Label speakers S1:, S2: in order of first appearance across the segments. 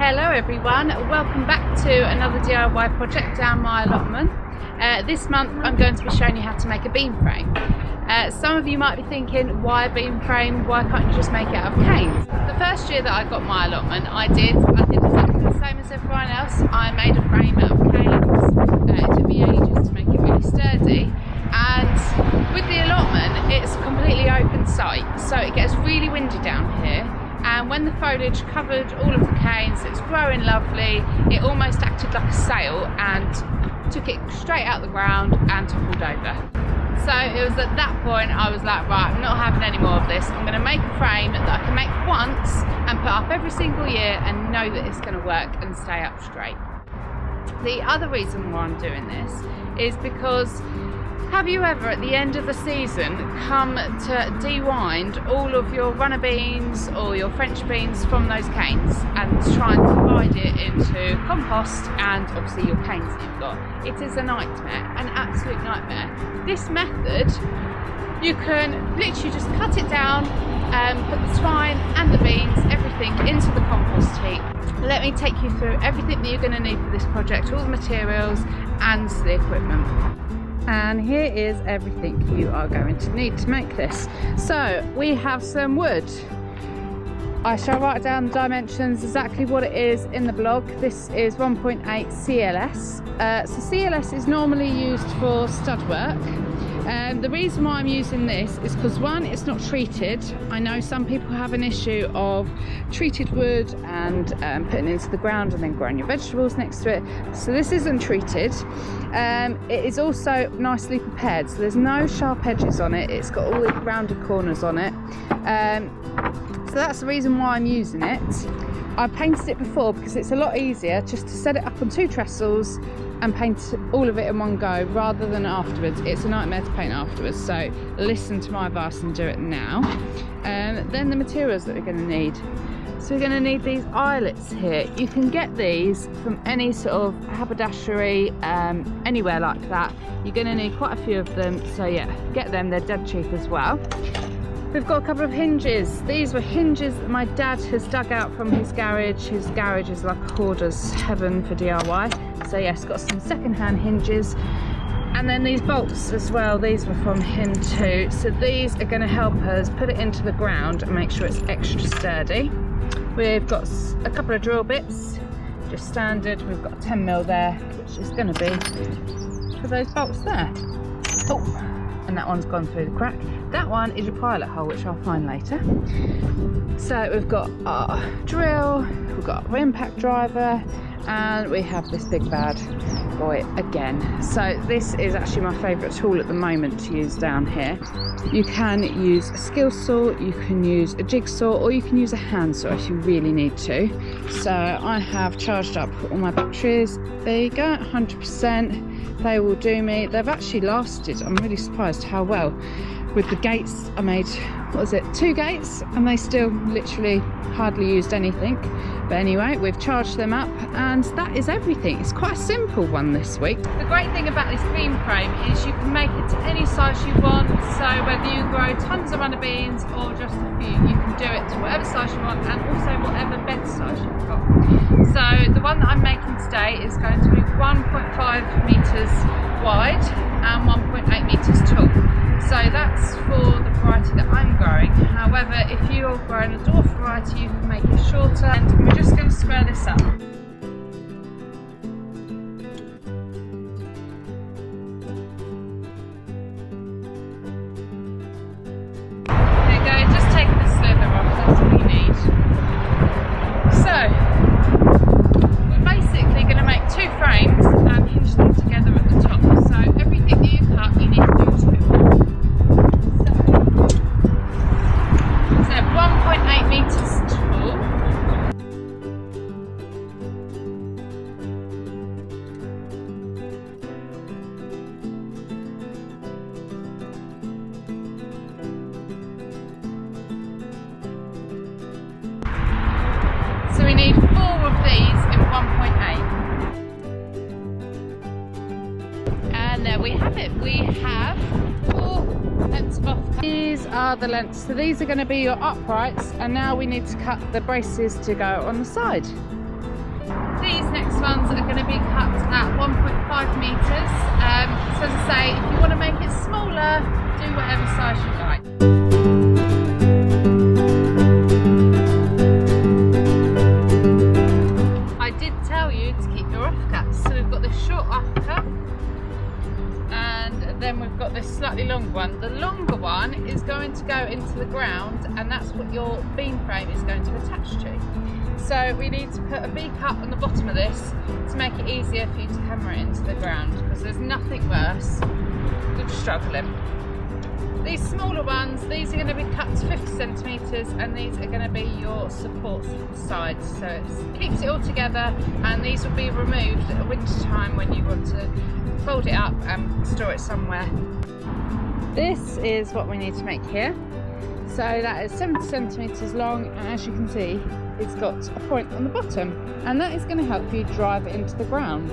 S1: Hello everyone, welcome back to another DIY project down my allotment. This month I'm going to be showing you how to make a beam frame. Some of you might be thinking, why a beam frame? Why can't you just make it out of canes? The first year that I got my allotment, I did exactly the same as everyone else. I made a frame out of canes. It took me ages to make it really sturdy. And with the allotment, it's a completely open site, so it gets really windy down here. And when the foliage covered all of the canes, it's growing lovely, it almost acted like a sail and took it straight out the ground and toppled over. So it was at that point I was like, right, I'm not having any more of this. I'm going to make a frame that I can make once and put up every single year and know that it's going to work and stay up straight. The other reason why I'm doing this is because, have you ever at the end of the season come to de-wind all of your runner beans or your French beans from those canes and try and divide it into compost and obviously your canes that you've got? It is a nightmare, an absolute nightmare. This method, you can literally just cut it down, put the twine and the beans, everything into the compost heap. Let me take you through everything that you're going to need for this project, all the materials and the equipment. And here is everything you are going to need to make this. So we have some wood. I shall write down the dimensions, exactly what it is in the blog. This is 1.8 CLS. So CLS is normally used for stud work. And the reason why I'm using this is because, one, it's not treated. I know some people have an issue of treated wood and putting it into the ground and then growing your vegetables next to it. So this isn't treated. It is also nicely prepared, so there's no sharp edges on it. It's got all the rounded corners on it. So that's the reason why I'm using it. I painted it before because it's a lot easier just to set it up on 2 trestles and paint all of it in one go rather than afterwards. It's a nightmare to paint afterwards, so listen to my advice and do it now. Then the materials that we're going to need. So we're going to need these eyelets here. You can get these from any sort of haberdashery, anywhere like that. You're going to need quite a few of them, so yeah, get them, they're dead cheap as well. We've got a couple of hinges. These were hinges that my dad has dug out from his garage. His garage is like a hoarder's heaven for DIY. So yes, got some second-hand hinges. And then these bolts as well, these were from him too. So these are going to help us put it into the ground and make sure it's extra sturdy. We've got a couple of drill bits, just standard. We've got a 10mm there, which is going to be for those bolts there. Oh, and that one's gone through the crack. That one is your pilot hole, which I'll find later. So we've got our drill, we've got our impact driver, and we have this big bad boy again. So this is actually my favourite tool at the moment to use down here. You can use a skill saw, you can use a jigsaw, or you can use a hand saw if you really need to. So I have charged up all my batteries. There you go, 100%. They will do me. They've actually lasted. I'm really surprised how well. With the gates, I made, 2 gates, and they still literally hardly used anything. But anyway, we've charged them up, and that is everything. It's quite a simple one this week. The great thing about this beam frame is you can make it to any size you want. So whether you grow tons of runner beans or just a few, you can do it to whatever size you want, and also whatever bed size you've got. So the one that I'm making today is going to be 1.5 metres wide and 1.8 metres tall. So that's for the variety that I'm growing. However, if you're growing a dwarf variety, you can make it shorter. And we're just going to square this up. There you go, just taking the slither off, that's all you need. So, we're basically going to make 2 frames and hinge them together at the top. So everything that you cut, you need to do 2. 1.8 metres tall. So we need 4 of these in 1.8. And there we have it. We have 4 lengths of off. These are the lengths. So these are going to be your uprights, and now we need to cut the braces to go on the side. These next ones are going to be cut at 1.5 metres. So as I say, if you want to make it smaller, do whatever size you like. I did tell you to keep your offcuts. So we've got this short offcut, and then we've got this slightly longer one. The longer one is going to go into the ground, and that's what your beam frame is going to attach to. So we need to put a V-cut on the bottom of this to make it easier for you to hammer it into the ground, because there's nothing worse than struggling. These smaller ones, these are going to be cut to 50 centimetres, and these are going to be your supports for the sides. So it keeps it all together, and these will be removed at winter time when you want to fold it up and store it somewhere. This is what we need to make here. So that is 70 centimetres long, and as you can see, it's got a point on the bottom, and that is going to help you drive it into the ground.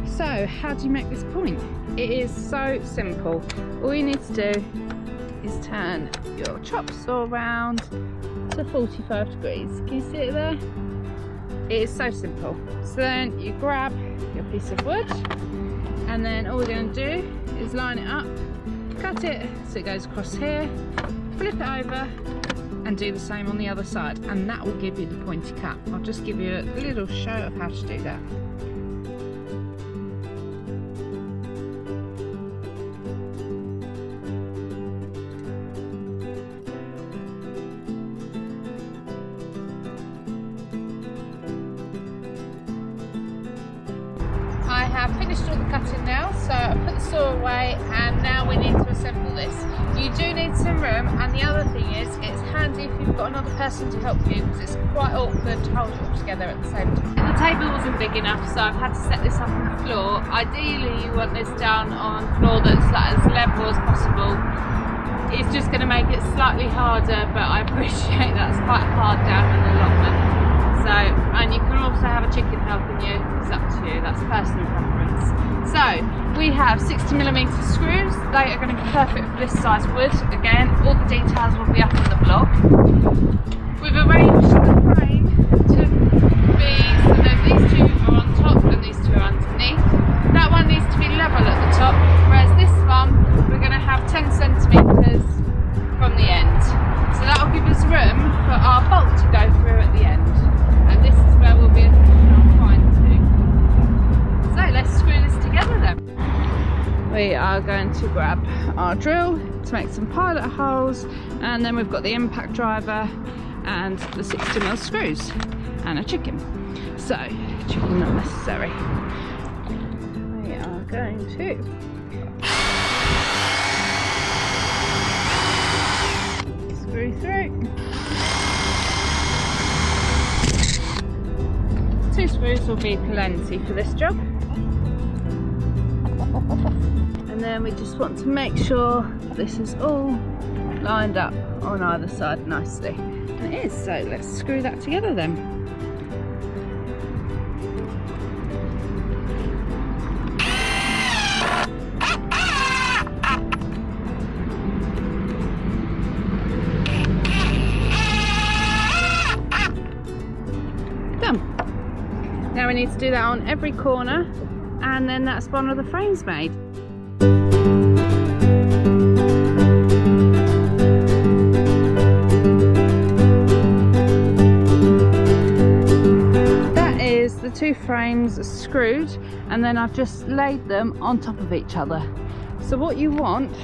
S1: So how do you make this point? It is so simple. All you need to do is turn your chop saw around to 45 degrees. Can you see it there? It is so simple. So then you grab your piece of wood, and then all we're going to do is line it up, cut it so it goes across here, flip it over, and do the same on the other side, and that will give you the pointy cut. I'll just give you a little show of how to do that. I have finished all the cutting now, so I put the saw away, and now we need to assemble this. You do need some room, and the other thing is it's handy if you've got another person to help you, because it's quite awkward to hold it all together at the same time. The table wasn't big enough, so I've had to set this up on the floor. Ideally you want this down on floor that's like as level as possible. It's just going to make it slightly harder, but I appreciate that's quite hard down in the allotment. So, and you can also have a chicken helping you. It's up to you, that's personal preference. So we have 60mm screws. They are going to be perfect for this size wood. Again, all the details will be up on the blog. We've arranged the frame to be so that these two are on top and these two are underneath. That one needs to be level at the top, whereas this one we're going to have 10 centimetres from the end. So that will give us room for our bolt to go through at the end. And this is where we'll be attaching our twine to. So let's screw this together then. We are going to grab our drill to make some pilot holes, and then we've got the impact driver and the 60mm screws and a chicken. So, chicken not necessary. We are going to screw through. 2 screws will be plenty for this job. And then we just want to make sure this is all lined up on either side nicely. And it is, so let's screw that together then. Done. Now we need to do that on every corner, and then that's one of the frames made. That is the 2 frames screwed, and then I've just laid them on top of each other. So what you want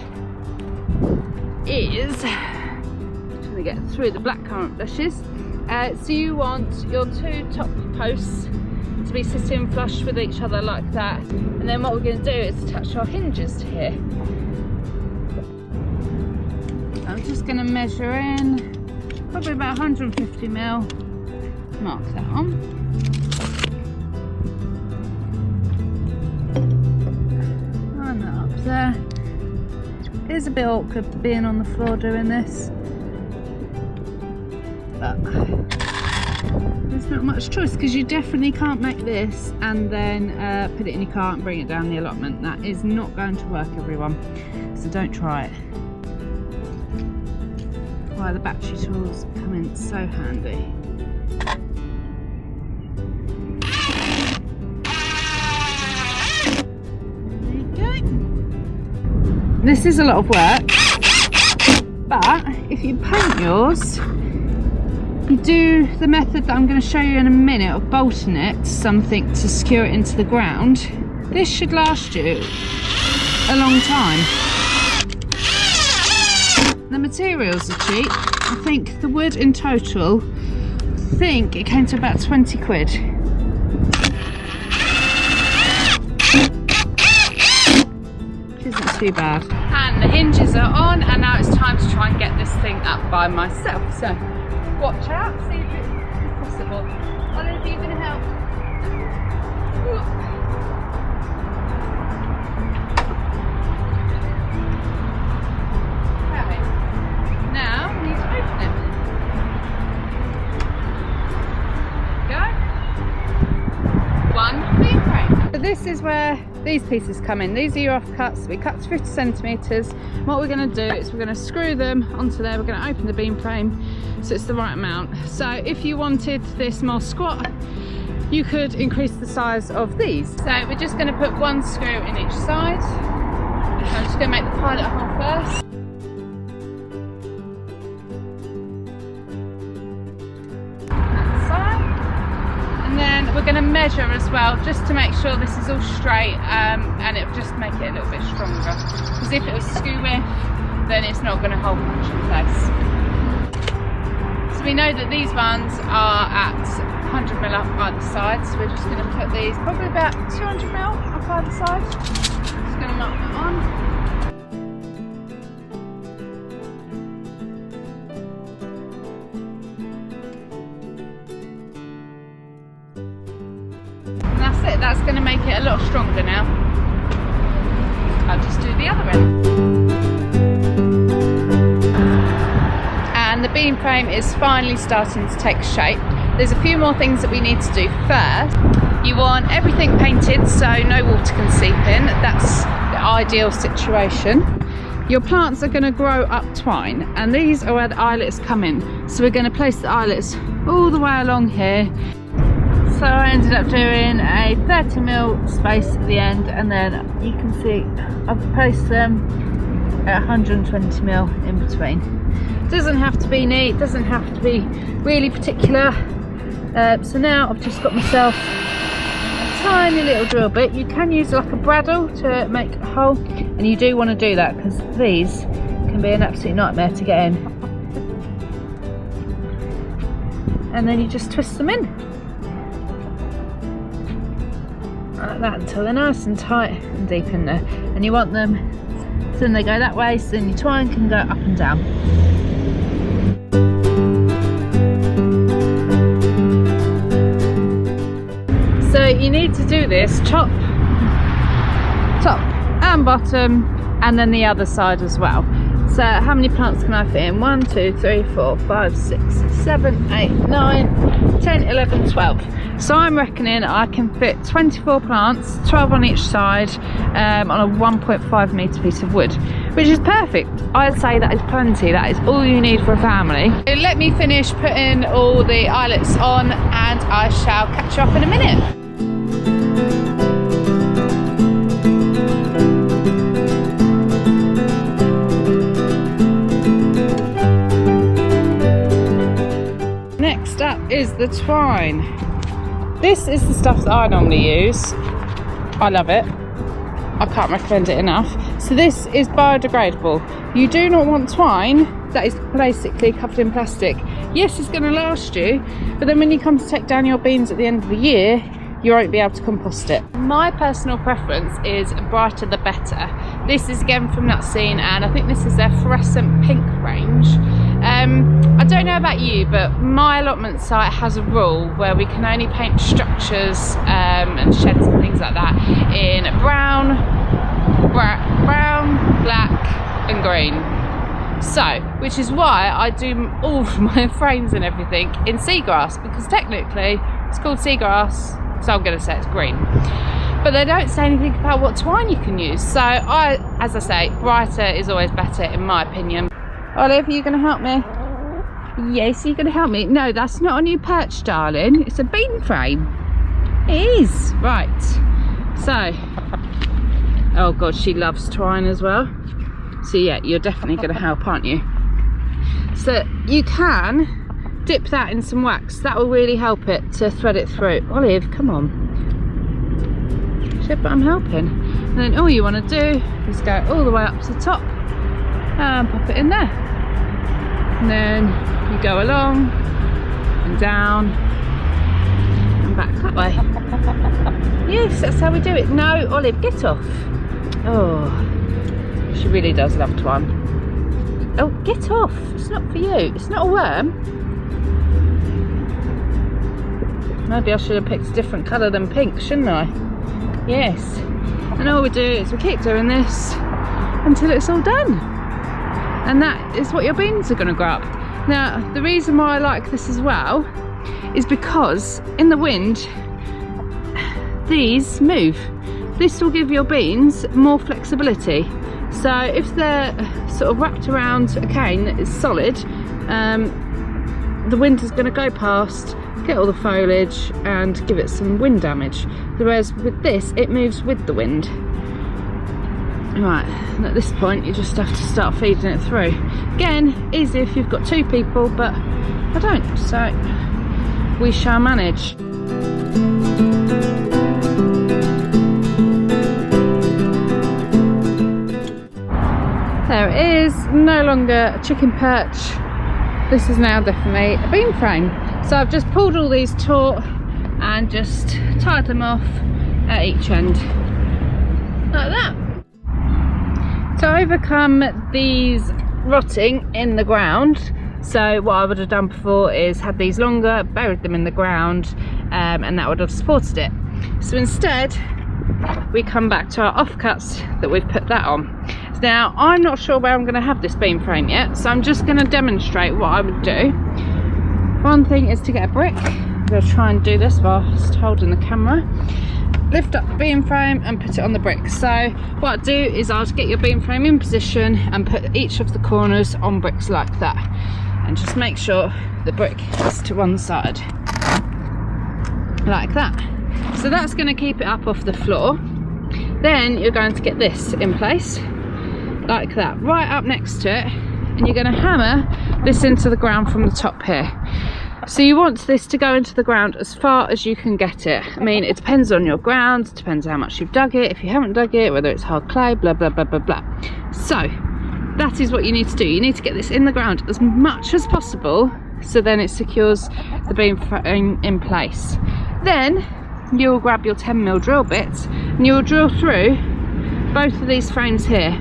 S1: is, I'm trying to get through the blackcurrant bushes, so you want your 2 top posts to be sitting flush with each other like that, and then what we're going to do is attach our hinges to here. I'm just going to measure in probably about 150mm, mark that on. And that up there. It is a bit awkward being on the floor doing this, but there's not much choice, because you definitely can't make this and then put it in your car and bring it down the allotment. That is not going to work, everyone, so don't try it. why the battery tools come in so handy. There you go. This is a lot of work, but if you paint yours, you do the method that I'm going to show you in a minute of bolting it to something to secure it into the ground. This should last you a long time. The materials are cheap. I think the wood in total, I think it came to about 20 quid. Which isn't too bad. And the hinges are on, and now it's time to try and get this thing up by myself. So watch out, see if it's possible. Olive, are you going to help? Okay. Now we need to open it. There we go. One beam frame. So this is where these pieces come in. These are your offcuts. We cut to 50 centimetres. What we're going to do is we're going to screw them onto there. We're going to open the beam frame so it's the right amount. So if you wanted this more squat, you could increase the size of these. So we're just going to put one screw in each side. So I'm just going to make the pilot hole first. That side. And then we're going to measure as well, just to make sure this is all straight, and it'll just make it a little bit stronger. Because if it was skew-with, then it's not going to hold much in place. So we know that these ones are at 100mm up either side, so we're just going to put these probably about 200mm up either side. Just going to mark that on. And that's it, that's going to make it a lot stronger now. I'll just do the other end. And the beam frame is finally starting to take shape. There's a few more things that we need to do first. You want everything painted so no water can seep in. That's the ideal situation. Your plants are going to grow up twine, and these are where the eyelets come in. So we're going to place the eyelets all the way along here. So I ended up doing a 30mm space at the end, and then you can see I've placed them at 120mm in between. Doesn't have to be neat, doesn't have to be really particular. So now I've just got myself a tiny little drill bit. You can use like a bradawl to make a hole, and you do want to do that because these can be an absolute nightmare to get in. And then you just twist them in like that until they're nice and tight and deep in there. And you want them so then they go that way, so then your twine can go up and down. So you need to do this top and bottom, and then the other side as well. So how many plants can I fit in? 1, 2, 3, 4, 5, 6, 7, 8, 9, 10, 11, 12. So I'm reckoning I can fit 24 plants, 12 on each side, on a 1.5 metre piece of wood, which is perfect. I'd say that is plenty. That is all you need for a family. So let me finish putting all the eyelets on, and I shall catch you up in a minute. Next up is the twine. This is the stuff that I normally use. I love it. I can't recommend it enough. So this is biodegradable. You do not want twine that is basically covered in plastic. Yes, it's going to last you, but then when you come to take down your beans at the end of the year, you won't be able to compost it. My personal preference is brighter the better. This is again from Nutscene, and I think this is their fluorescent pink range. I don't know about you, but my allotment site has a rule where we can only paint structures and sheds and things like that in brown, black and green. So, which is why I do all of my frames and everything in seagrass, because technically it's called seagrass, so I'm going to say it's green. But they don't say anything about what twine you can use. So as I say, brighter is always better in my opinion. Olive, are you going to help me? Yes, you're going to help me? No, that's not a new perch, darling. It's a beam frame. It is. Right. So, oh God, she loves twine as well. So yeah, you're definitely going to help, aren't you? So you can dip that in some wax. That will really help it to thread it through. Olive, come on. Shit, but I'm helping. And then all you want to do is go all the way up to the top and pop it in there. And then you go along and down and back that way. Yes, that's how we do it. No, Olive, get off. Oh, she really does love twine. Oh, get off. It's not for you. It's not a worm. Maybe I should have picked a different colour than pink, shouldn't I? Yes. And all we do is we keep doing this until it's all done. And that is what your beans are going to grow up. Now, the reason why I like this as well is because in the wind, these move. This will give your beans more flexibility. So if they're sort of wrapped around a cane that is solid, the wind is going to go past, get all the foliage and give it some wind damage. Whereas with this, it moves with the wind. Right, and at this point you just have to start feeding it through. Again, easy if you've got 2 people, but I don't, so we shall manage. There it is, no longer a chicken perch. This is now definitely a beam frame. So I've just pulled all these taut and just tied them off at each end, like that. To overcome these rotting in the ground, so what I would have done before is had these longer, buried them in the ground, and that would have supported it. So instead, we come back to our offcuts that we've put that on. Now, I'm not sure where I'm going to have this beam frame yet, so I'm just going to demonstrate what I would do. One thing is to get a brick. I'm going to try and do this whilst holding the camera. Lift up the beam frame and put it on the brick. So what I'll do is I'll get your beam frame in position and put each of the corners on bricks like that. And just make sure the brick is to one side. Like that. So that's going to keep it up off the floor. Then you're going to get this in place. Like that, right up next to it, and you're going to hammer this into the ground from the top here. So you want this to go into the ground as far as you can get it. I mean, it depends on your ground, it depends how much you've dug it, if you haven't dug it, whether it's hard clay, blah blah blah blah blah. So that is what you need to do. You need to get this in the ground as much as possible, so then it secures the beam frame in place. Then you'll grab your 10mm drill bits and you'll drill through both of these frames here.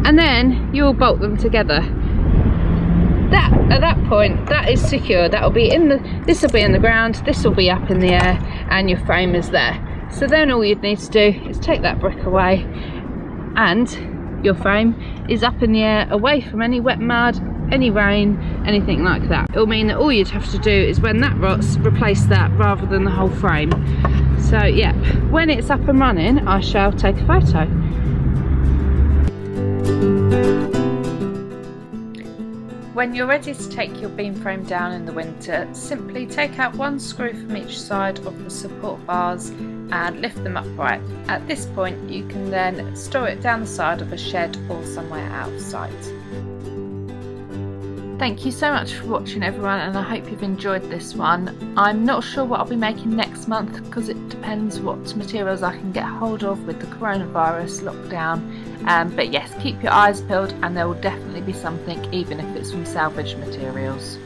S1: And then you'll bolt them together. That at that point, that is secure. That will be in the. This will be in the ground. This will be up in the air, and your frame is there. So then all you'd need to do is take that brick away, and your frame is up in the air, away from any wet mud, any rain, anything like that. It'll mean that all you'd have to do is when that rots, replace that rather than the whole frame. So yeah, when it's up and running, I shall take a photo. When you're ready to take your beam frame down in the winter, simply take out 1 screw from each side of the support bars and lift them upright. At this point, you can then store it down the side of a shed or somewhere out of sight. Thank you so much for watching, everyone, and I hope you've enjoyed this one. I'm not sure what I'll be making next month because it depends what materials I can get hold of with the coronavirus lockdown. But yes, keep your eyes peeled and there will definitely be something, even if it's from salvaged materials.